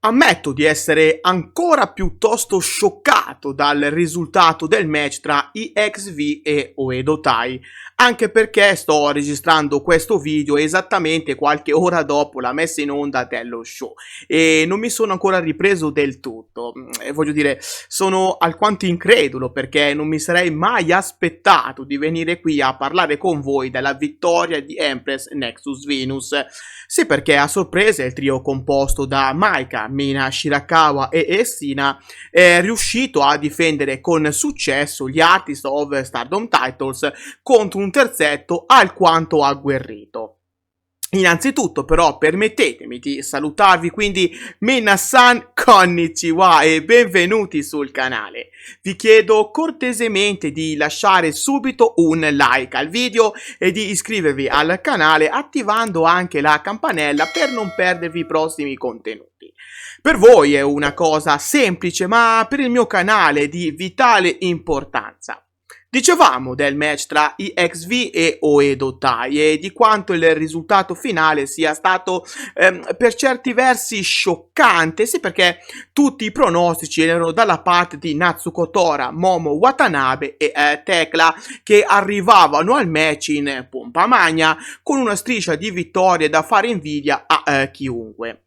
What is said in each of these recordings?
Ammetto di essere ancora piuttosto scioccato dal risultato del match tra EXV e Oedo Tai, anche perché sto registrando questo video esattamente qualche ora dopo la messa in onda dello show e non mi sono ancora ripreso del tutto. Voglio dire, sono alquanto incredulo perché non mi sarei mai aspettato di venire qui a parlare con voi della vittoria di Empress Nexus Venus. Sì, perché a sorpresa il trio composto da Maika, Mina Shirakawa e Essina è riuscito a difendere con successo gli Artist of Stardom Titles contro un terzetto alquanto agguerrito. Innanzitutto però permettetemi di salutarvi quindi Mina-san, konnichiwa e benvenuti sul canale. Vi chiedo cortesemente di lasciare subito un like al video e di iscrivervi al canale attivando anche la campanella per non perdervi i prossimi contenuti. Per voi è una cosa semplice, ma per il mio canale è di vitale importanza. Dicevamo del match tra EXV e Oedo Tai e di quanto il risultato finale sia stato per certi versi scioccante, sì, perché tutti i pronostici erano dalla parte di Natsuko Tora, Momo Watanabe e Thekla, che arrivavano al match in pompa magna con una striscia di vittorie da fare invidia a chiunque.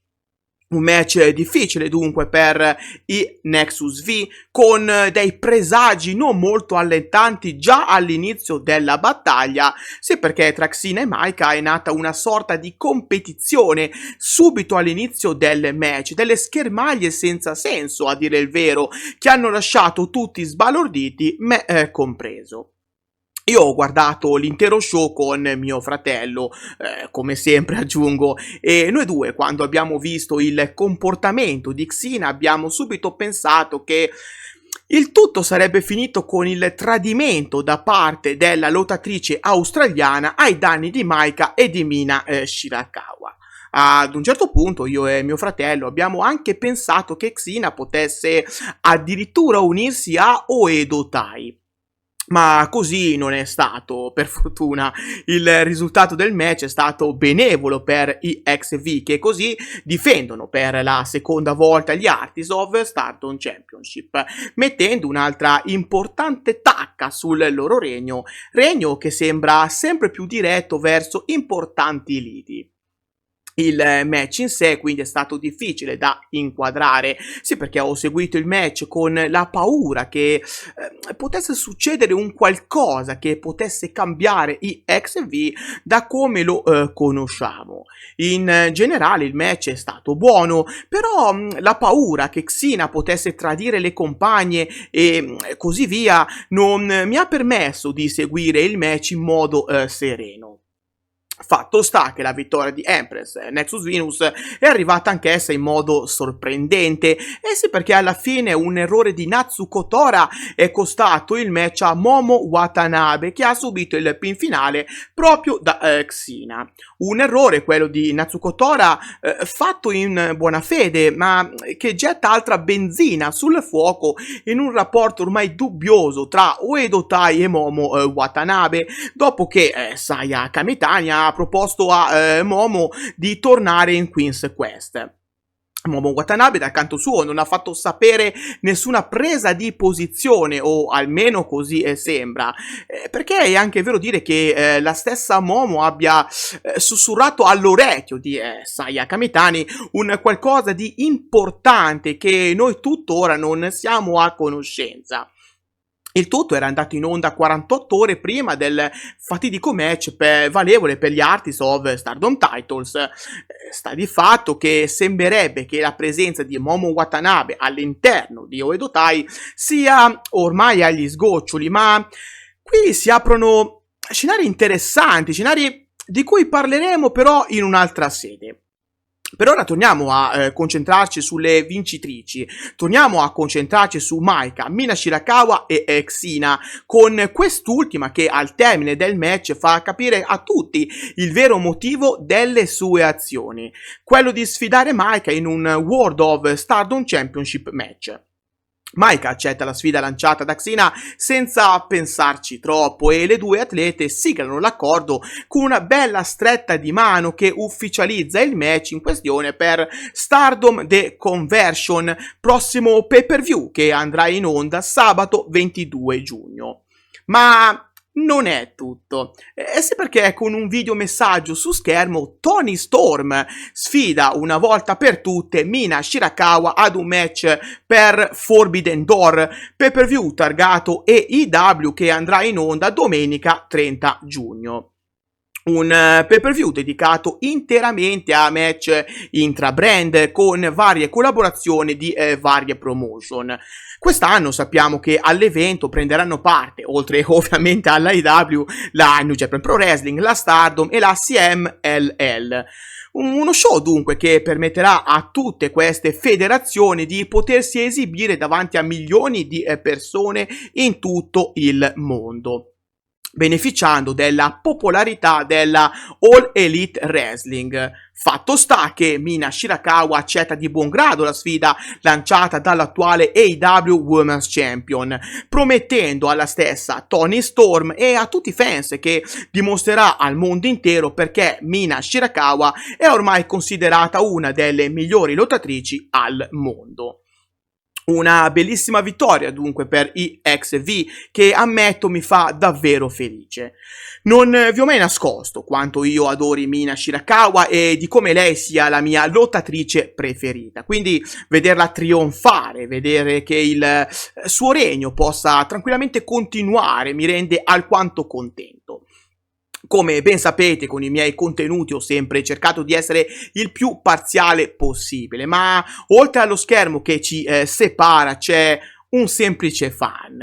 Un match difficile dunque per i Nexus V, con dei presagi non molto allentanti già all'inizio della battaglia, sì, perché tra Xina e Maika è nata una sorta di competizione subito all'inizio del match, delle schermaglie senza senso a dire il vero, che hanno lasciato tutti sbalorditi, me compreso. Io ho guardato l'intero show con mio fratello, come sempre aggiungo, e noi due quando abbiamo visto il comportamento di Xina abbiamo subito pensato che il tutto sarebbe finito con il tradimento da parte della lottatrice australiana ai danni di Maika e di Mina Shirakawa. Ad un certo punto io e mio fratello abbiamo anche pensato che Xina potesse addirittura unirsi a Oedo Tai. Ma così non è stato, per fortuna. Il risultato del match è stato benevolo per i XV, che così difendono per la seconda volta gli Artist of Stardom Championship, mettendo un'altra importante tacca sul loro regno che sembra sempre più diretto verso importanti liti. Il match in sé quindi è stato difficile da inquadrare, sì, perché ho seguito il match con la paura che potesse succedere un qualcosa che potesse cambiare i XV da come lo conosciamo. In generale il match è stato buono, però la paura che Xina potesse tradire le compagne e così via non mi ha permesso di seguire il match in modo sereno. Fatto sta che la vittoria di Empress Nexus Venus è arrivata anch'essa in modo sorprendente, e sì, perché alla fine un errore di Natsuko Tora è costato il match a Momo Watanabe, che ha subito il pin finale proprio da Xina. Un errore, quello di Natsuko Tora, fatto in buona fede, ma che getta altra benzina sul fuoco in un rapporto ormai dubbioso tra Oedo Tai e Momo Watanabe, dopo che Saya Kamitani ha proposto a Momo di tornare in Queen's Quest. Momo Watanabe dal canto suo non ha fatto sapere nessuna presa di posizione, o almeno così sembra, perché è anche vero dire che la stessa Momo abbia sussurrato all'orecchio di Saya Kamitani un qualcosa di importante che noi tuttora non siamo a conoscenza. Il tutto era andato in onda 48 ore prima del fatidico match valevole per gli Artist of Stardom Titles. Sta di fatto che sembrerebbe che la presenza di Momo Watanabe all'interno di Oedo Tai sia ormai agli sgoccioli, ma qui si aprono scenari interessanti, scenari di cui parleremo però in un'altra sede. Per ora torniamo a concentrarci sulle vincitrici, torniamo a concentrarci su Maika, Mina Shirakawa e Xina, con quest'ultima che al termine del match fa capire a tutti il vero motivo delle sue azioni, quello di sfidare Maika in un World of Stardom Championship match. Maika accetta la sfida lanciata da Xina senza pensarci troppo e le due atlete siglano l'accordo con una bella stretta di mano che ufficializza il match in questione per Stardom The Conversion, prossimo pay-per-view che andrà in onda sabato 22 giugno. Ma non è tutto. Sì, perché con un videomessaggio su schermo Toni Storm sfida una volta per tutte Mina Shirakawa ad un match per Forbidden Door, pay-per-view targato AEW che andrà in onda domenica 30 giugno. Un pay-per-view dedicato interamente a match intra-brand con varie collaborazioni di varie promotion. Quest'anno sappiamo che all'evento prenderanno parte, oltre ovviamente all'AEW, la New Japan Pro Wrestling, la Stardom e la CMLL. Uno show dunque che permetterà a tutte queste federazioni di potersi esibire davanti a milioni di persone in tutto il mondo, beneficiando della popolarità della All Elite Wrestling. Fatto sta che Mina Shirakawa accetta di buon grado la sfida lanciata dall'attuale AEW Women's Champion, promettendo alla stessa Toni Storm e a tutti i fans che dimostrerà al mondo intero perché Mina Shirakawa è ormai considerata una delle migliori lottatrici al mondo. Una bellissima vittoria dunque per IXV che ammetto mi fa davvero felice. Non vi ho mai nascosto quanto io adori Mina Shirakawa e di come lei sia la mia lottatrice preferita, quindi vederla trionfare, vedere che il suo regno possa tranquillamente continuare mi rende alquanto contento. Come ben sapete, con i miei contenuti ho sempre cercato di essere il più parziale possibile, ma oltre allo schermo che ci separa c'è un semplice fan,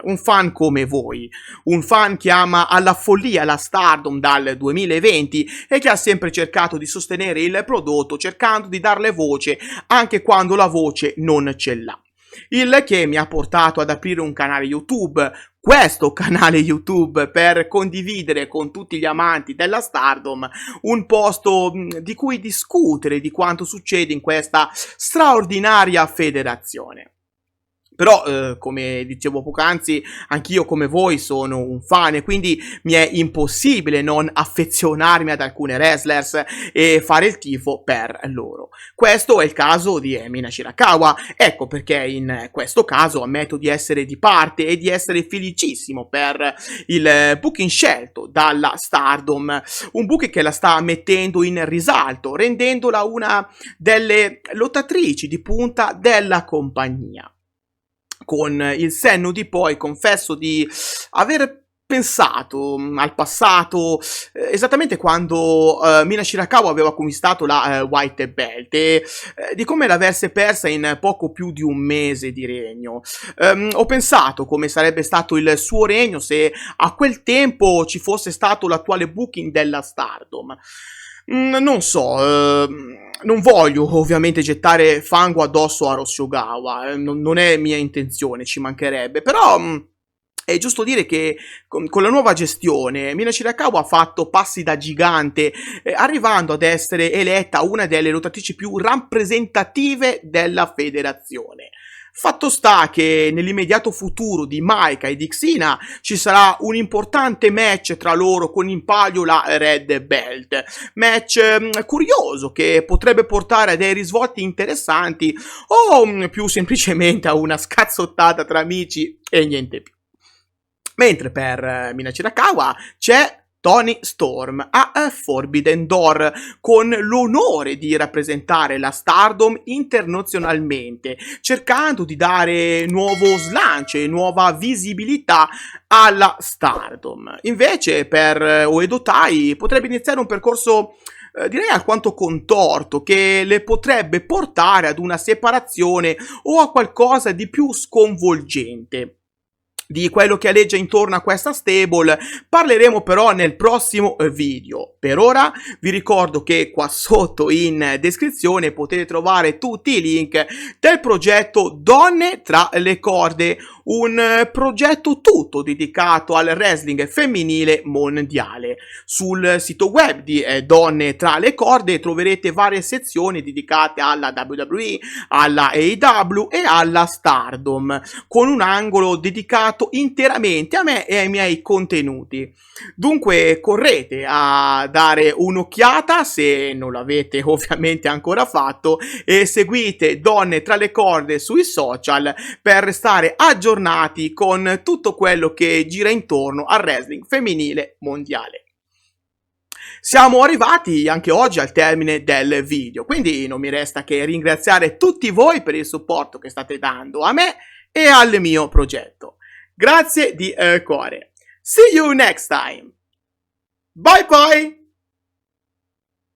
un fan come voi, un fan che ama alla follia la Stardom dal 2020 e che ha sempre cercato di sostenere il prodotto cercando di darle voce anche quando la voce non ce l'ha. Il che mi ha portato ad aprire un canale YouTube, questo canale YouTube, per condividere con tutti gli amanti della Stardom un posto di cui discutere di quanto succede in questa straordinaria federazione. Però, come dicevo poc'anzi, anch'io come voi sono un fan e quindi mi è impossibile non affezionarmi ad alcune wrestlers e fare il tifo per loro. Questo è il caso di Mina Shirakawa, ecco perché in questo caso ammetto di essere di parte e di essere felicissimo per il booking scelto dalla Stardom, un booking che la sta mettendo in risalto, rendendola una delle lottatrici di punta della compagnia. Con il senno di poi confesso di aver pensato al passato, esattamente quando Mina Shirakawa aveva conquistato la White Belt e di come l'avesse persa in poco più di un mese di regno. Ho pensato come sarebbe stato il suo regno se a quel tempo ci fosse stato l'attuale booking della Stardom. Non so, non voglio ovviamente gettare fango addosso a Rossy Ogawa, non è mia intenzione, ci mancherebbe, però è giusto dire che con la nuova gestione Mina Shirakawa ha fatto passi da gigante, arrivando ad essere eletta una delle lottatrici più rappresentative della federazione. Fatto sta che nell'immediato futuro di Maika e di Xina ci sarà un importante match tra loro con in palio la Red Belt. Match curioso che potrebbe portare a dei risvolti interessanti o più semplicemente a una scazzottata tra amici e niente più. Mentre per Mina Shirakawa c'è Toni Storm a Forbidden Door, con l'onore di rappresentare la Stardom internazionalmente, cercando di dare nuovo slancio e nuova visibilità alla Stardom. Invece per Oedo Tai potrebbe iniziare un percorso direi alquanto contorto, che le potrebbe portare ad una separazione o a qualcosa di più sconvolgente. Di quello che aleggia intorno a questa stable parleremo però nel prossimo video. Per ora vi ricordo che qua sotto in descrizione potete trovare tutti i link del progetto Donne tra le corde, un progetto tutto dedicato al wrestling femminile mondiale. Sul sito web di Donne tra le corde troverete varie sezioni dedicate alla WWE, alla AEW e alla Stardom, con un angolo dedicato interamente a me e ai miei contenuti. Dunque correte a dare un'occhiata se non l'avete ovviamente ancora fatto e seguite Donne tra le corde sui social per restare aggiornati con tutto quello che gira intorno al wrestling femminile mondiale. Siamo arrivati anche oggi al termine del video, quindi non mi resta che ringraziare tutti voi per il supporto che state dando a me e al mio progetto. Grazie di cuore. See you next time. Bye bye.